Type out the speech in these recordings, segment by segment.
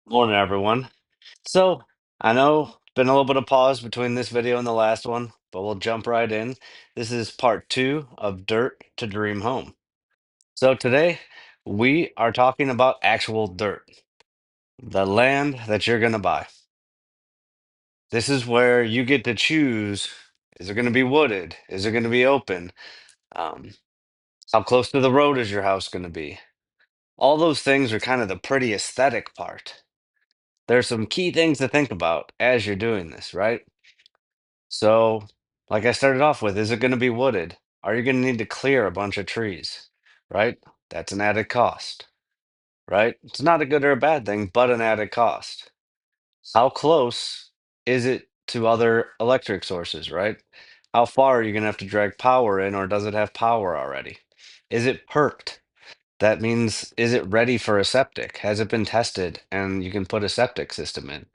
Morning, everyone. So, I know it's been a little bit of pause between this video and the last one, but we'll jump right in. This is part two of Dirt to Dream Home. So, today we are talking about actual dirt, the land that you're going to buy. This is where you get to choose, is it going to be wooded? Is it going to be open? Um, how close to the road is your house going to be? All those things are kind of the pretty aesthetic part. There's some key things to think about as you're doing this, right? So, like I started off with, is it going to be wooded? Are you going to need to clear a bunch of trees? Right? That's an added cost, right? It's not a good or a bad thing, but an added cost. How close is it to other electric sources, right? How far are you going to have to drag power in, or does it have power already? Is it perked? That means, is it ready for a septic? Has it been tested and you can put a septic system in?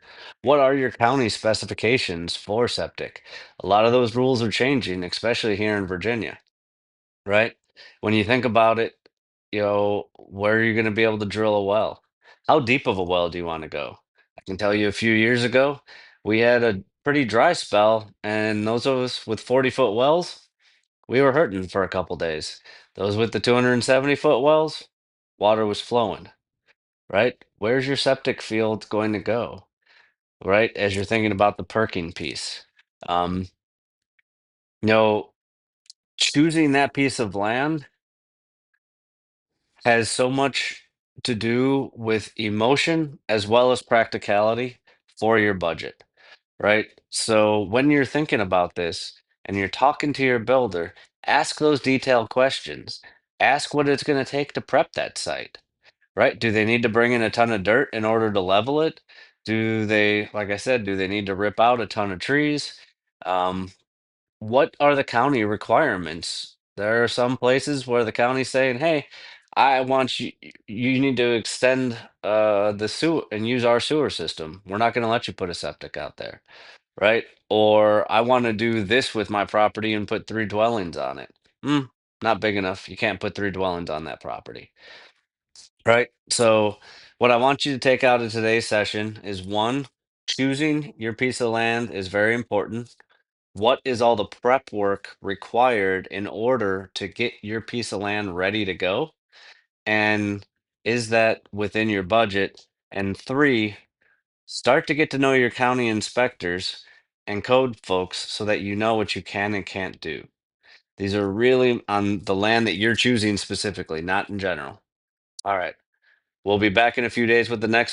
What are your county specifications for septic? A lot of those rules are changing, especially here in Virginia, right? When you think about it, where are you going to be able to drill a well? How deep of a well do you want to go? I can tell you a few years ago, we had a pretty dry spell, and those of us with 40-foot wells, we were hurting for a couple days. Those with the 270-foot wells, water was flowing, right? Where's your septic field going to go, right? As you're thinking about the perking piece. Um, you know, choosing that piece of land has so much to do with emotion as well as practicality for your budget, right? So when you're thinking about this and you're talking to your builder, ask those detailed questions. Ask what it's going to take to prep that site, right? Do they need to bring in a ton of dirt in order to level it? Do they, like I said, do they need to rip out a ton of trees? Um, what are the county requirements? There are some places where the county's saying, "Hey, I want you, you need to extend the sewer and use our sewer system. We're not going to let you put a septic out there." Right? Or I want to do this with my property and put three dwellings on it. Not big enough. You can't put three dwellings on that property. Right? So, what I want you to take out of today's session is one, choosing your piece of land is very important. What is all the prep work required in order to get your piece of land ready to go? And is that within your budget? And three, start to get to know your county inspectors and code folks so that you know what you can and can't do. These are really on the land that you're choosing specifically, not in general. All right. We'll be back in a few days with the next.